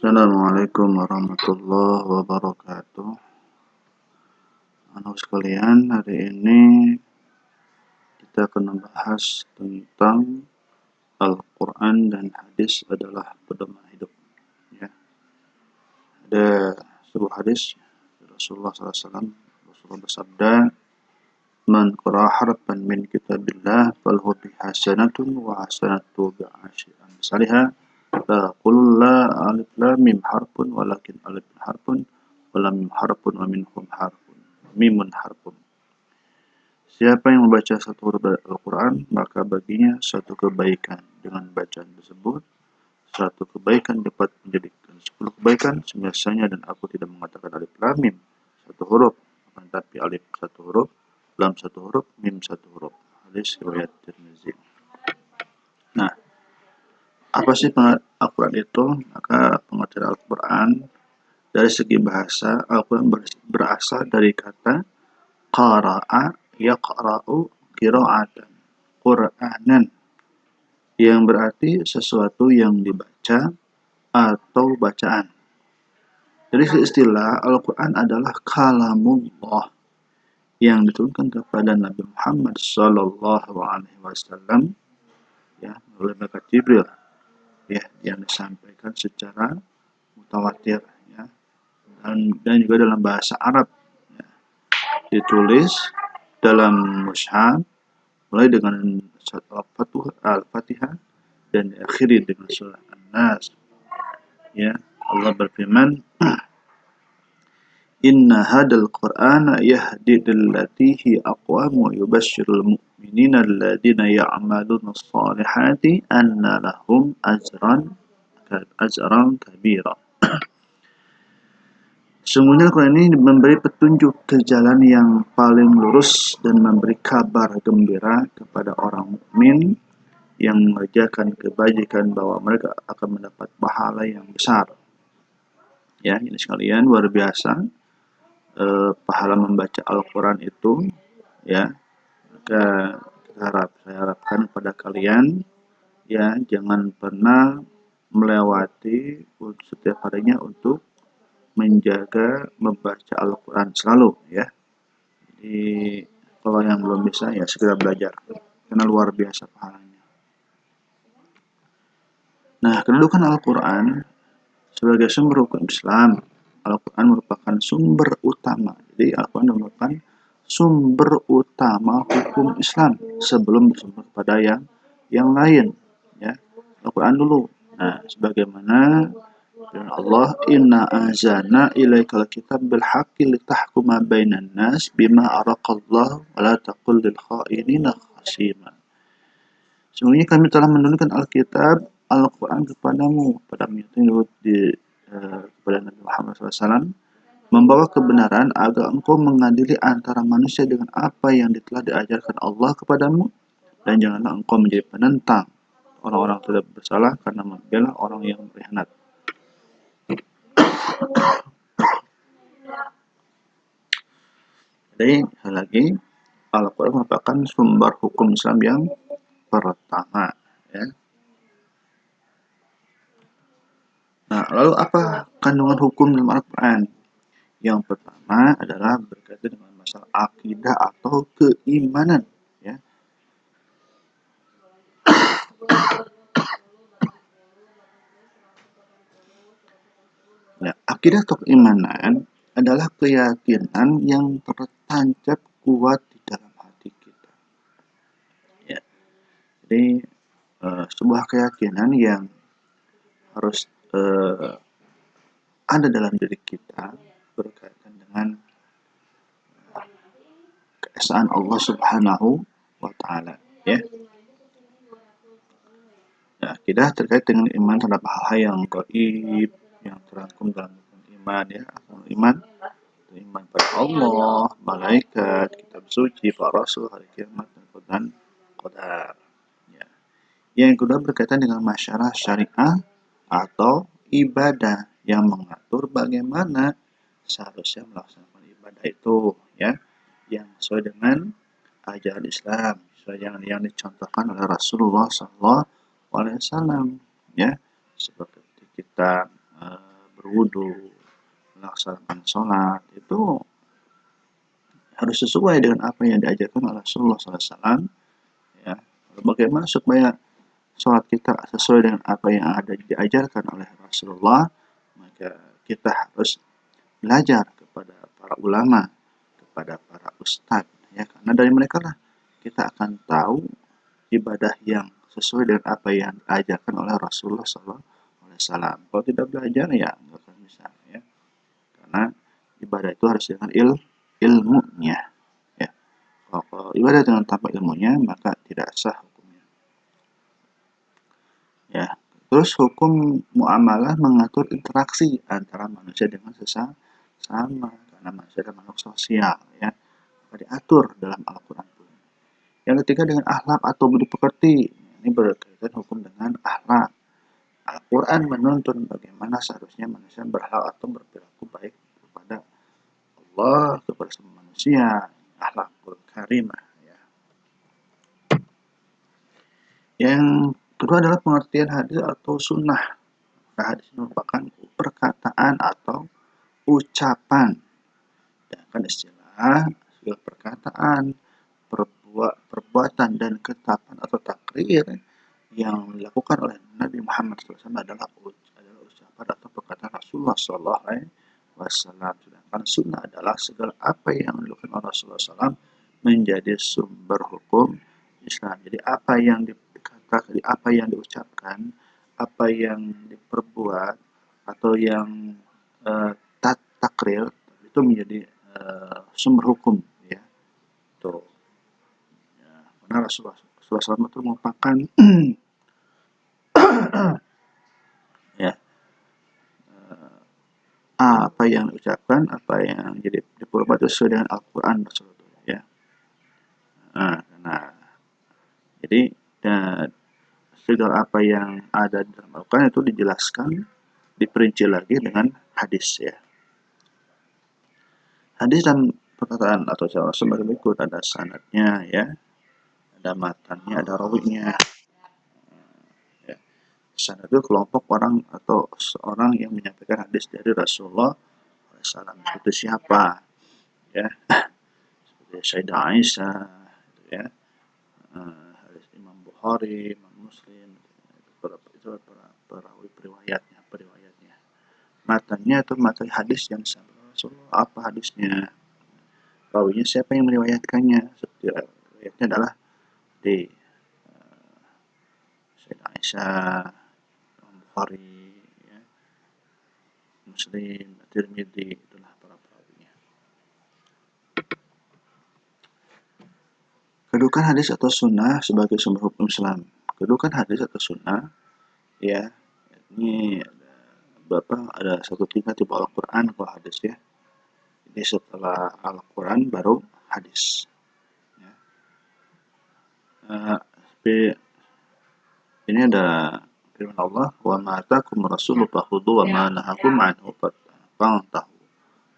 Assalamualaikum warahmatullahi wabarakatuh. Anak sekalian, hari ini kita akan membahas tentang Al-Quran dan hadis adalah pedoman hidup. Ya. Ada sebuah hadis Rasulullah SAW. Rasulullah bersabda, "Man qara'a harfan min kitabillah falahu bihasanatun wa hasanatu bi'asyri amsalha." La qul la alif lam mim harfun walakin alif harfun wa lam mim harfun wa minhum harfun mimun harfun. Siapa yang membaca satu huruf dari Al-Quran, maka baginya satu kebaikan. Dengan bacaan tersebut, satu kebaikan dapat menjadikan 10 kebaikan. Semestinya dan aku tidak mengatakan alif lam mim satu huruf, akan tapi alif satu huruf, lam satu huruf, mim satu huruf. Hadis riwayat Tirmizi. Nah, apa sih Al-Quran itu? Maka pengertian Al-Quran dari segi bahasa, Al-Quran berasal dari kata qara'a yaqra'u qira'atan Qur'anan, yang berarti sesuatu yang dibaca atau bacaan. Dari istilah, Al-Quran adalah kalamullah yang diturunkan kepada Nabi Muhammad SAW, ya, oleh malaikat Jibril, ya, yang disampaikan secara mutawatir, ya, dan juga dalam bahasa Arab, ya, ditulis dalam mushaf mulai dengan surat Al-Fatihah dan diakhiri dengan surah An-Nas. Ya, Allah berfirman, "Inna hadal Qur'ana yahdi lillati hi aqwam wa yubashshirul mu'minina alladhina ya'maluna as-salihati anna lahum ajran kabira." Sesungguhnya Al-Quran ini memberi petunjuk ke jalan yang paling lurus dan memberi kabar gembira kepada orang mukmin yang mengerjakan kebajikan bahwa mereka akan mendapat pahala yang besar. Ya, ini sekalian luar biasa. Pahala membaca Al-Quran itu, ya, maka saya harapkan pada kalian, ya, jangan pernah melewati setiap harinya untuk menjaga membaca Al-Quran selalu, ya. Jadi kalau yang belum bisa, ya segera belajar karena luar biasa pahalanya. Nah, kedudukan Al-Quran sebagai sumber hukum Islam, Al-Quran merupakan sumber utama. Jadi Al-Quran merupakan sumber utama hukum Islam sebelum bersumber kepada yang lain. Ya, Al-Quran dulu. Nah, sebagaimana firman Allah, "Inna anzalna ilaikal kitab bil haqqi litahkuma bainan nas bima araqallahu wa la taqul lil kha'inina khasima." Sesungguhnya kami telah menurunkan Alkitab Al-Quran kepadamu, kepada Nabi Muhammad SAW, membawa kebenaran agar engkau mengadili antara manusia dengan apa yang telah diajarkan Allah kepadamu, dan janganlah engkau menjadi penentang orang-orang tidak bersalah karena membela orang yang berkhianat. Jadi, sekali lagi, Al-Quran merupakan sumber hukum Islam yang pertama, ya. Nah, lalu apa kandungan hukum dalam Al-Quran? Yang pertama adalah berkaitan dengan masalah akidah atau keimanan, ya. Nah, akidah atau keimanan adalah keyakinan yang tertancap kuat di dalam hati kita. Ya. Jadi sebuah keyakinan yang harus ada dalam diri kita berkaitan dengan keesaan Allah Subhanahu wa Ta'ala, ya. Nah, akidah terkait dengan iman terhadap hal-hal yang gaib, yang terangkum dalam iman, ya. Iman pada Allah, malaikat, kitab suci, para rasul, hari kiamat, dan qadar. Ya. Yang kedua berkaitan dengan masyarakat syariah atau ibadah yang mengatur bagaimana seharusnya melaksanakan ibadah itu, ya, yang sesuai dengan ajaran Islam, sesuai dengan yang dicontohkan oleh Rasulullah SAW, ya, seperti kita berwudu, melaksanakan sholat, itu harus sesuai dengan apa yang diajarkan oleh Rasulullah SAW. Ya. Bagaimana supaya sholat kita sesuai dengan apa yang ada diajarkan oleh Rasulullah? Maka kita harus belajar kepada para ulama, kepada para ustadz, ya, karena dari mereka lah kita akan tahu ibadah yang sesuai dengan apa yang diajarkan oleh Rasulullah SAW. Kalau tidak belajar ya nggak akan bisa, ya, karena ibadah itu harus dengan ilmunya, ya. Kalau ibadah dengan tanpa ilmunya maka tidak sah hukumnya, ya. Terus hukum muamalah mengatur interaksi antara manusia dengan sesama, karena manusia adalah makhluk sosial, ya, diatur dalam Al-Quran. Yang ketiga dengan akhlak atau budi pekerti, ini berkaitan hukum dengan akhlak. Al-Quran menuntun bagaimana seharusnya manusia berakhlak atau berperilaku baik kepada Allah, kepada semua manusia, akhlakul karimah, ya. Yang kedua adalah pengertian hadis atau sunnah. Hadis merupakan perkataan atau ucapan, ya, kan istilah segala perkataan, perbuatan dan ketetapan atau takrir yang dilakukan oleh Nabi Muhammad SAW adalah ucapan atau perkataan Rasulullah SAW. Sedangkan sunnah adalah segala apa yang dilakukan oleh Rasulullah SAW menjadi sumber hukum Islam. Jadi apa yang dikatakan, apa yang diucapkan, apa yang diperbuat atau yang takrir itu menjadi sumber hukum, ya. Tuh. Ya, karena Rasulullah SAW itu merupakan ya, apa yang diucapkan, apa yang jadi diperbuat sesuai dengan Al-Quran, ya. Nah, jadi segala apa yang ada di dalam Al-Quran itu dijelaskan, diperinci lagi dengan hadis, ya. Hadis dan perkataan atau cara sebagai berikut, ada sanadnya, ya, ada matannya, ada rawinya. Ya. Sanad itu kelompok orang atau seorang yang menyampaikan hadis dari Rasulullah SAW. Itu siapa? Ya, seperti Sayyidah Aisyah, ya, hadis Imam Bukhari, Imam Muslim, itu periwayatnya. Matanya itu matan hadis yang sama Rasulullah. Apa hadisnya? Rawinya siapa yang meriwayatkannya? Riwayatnya adalah di Sayyidah Aisyah, Imam Bukhari, ya, Muslim, Tirmidzi, itulah para perawinya. Kedudukan hadis atau sunnah sebagai sumber hukum Islam. Kedudukan hadis atau sunnah, ya, ini ada satu tingkat di bawah Al-Quran kalau hadis, ya. Jadi setelah Al-Quran baru hadis, ya. Ini ada firman Allah, wa ma atakum rasulu fakhudhu wa ma nahakum anhu fantahu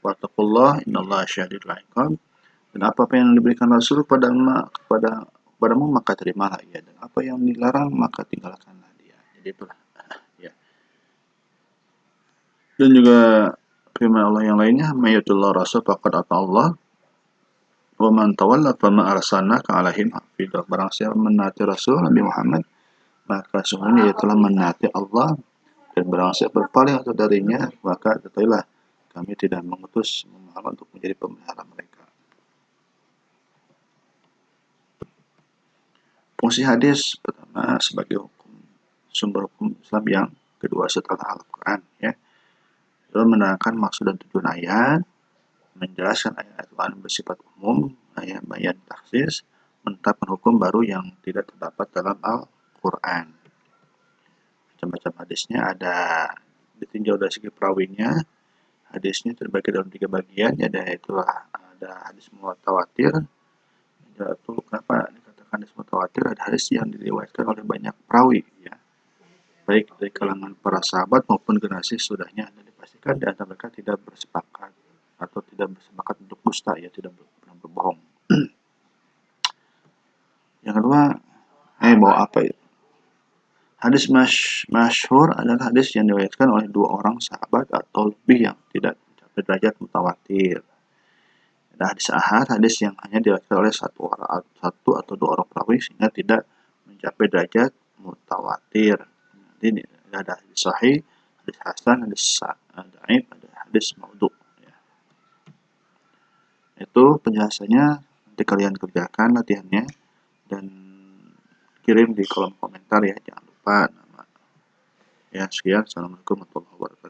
wattaqullaha innallaha syadidul iqab. Dan apa yang diberikan Rasul kepadamu maka terimalah ia, dan apa yang dilarang maka tinggalkanlah dia. Jadi itulah, ya. Dan juga firman Allah yang lainnya, mayyutillah rasul faqad ata Allah wa man tawalla fama arsalnaka alaihim hafidha. Barang siapa menaati Rasul Nabi Muhammad maka sesungguhnya ia telah menaati Allah, dan barang siapa berpaling atau darinya maka ketahuilah kami tidak mengutus Muhammad untuk menjadi pemelihara mereka. Fungsi hadis pertama sebagai sumber hukum Islam yang kedua setelah Al-Quran, ya, itu menerangkan maksud dan tujuan ayat, menjelaskan ayat Tuhan bersifat umum, ayat bayan taksis, menetapkan hukum baru yang tidak terdapat dalam Al-Quran. Macam-macam hadisnya ada, ditinjau dari segi perawinya. Hadisnya terbagi dalam 3 bagian, yaitu ada hadis mutawatir. Itu kenapa dikatakan hadis mutawatir? Ada hadis yang diriwayatkan oleh banyak perawi, ya, baik dari kalangan para sahabat maupun generasi sudahnya, dan dipastikan di antara mereka tidak bersepakat atau tidak bersepakat untuk dusta, ya, tidak berbohong. Yang kedua, bawa apa itu? Hadis masyhur adalah hadis yang diriwayatkan oleh 2 orang sahabat atau lebih yang tidak mencapai derajat mutawatir. Ada hadis ahad, hadis yang hanya diriwayatkan oleh satu atau 2 orang perawi sehingga tidak mencapai derajat mutawatir. Jadi ada hadis sahih, hadis hasan, hadis dhaif, ada hadis maudhu ya. Itu penjelasannya, nanti kalian kerjakan latihannya dan kirim di kolom komentar ya, jangan lupa nama. Ya, sekian. Assalamualaikum warahmatullahi wabarakatuh.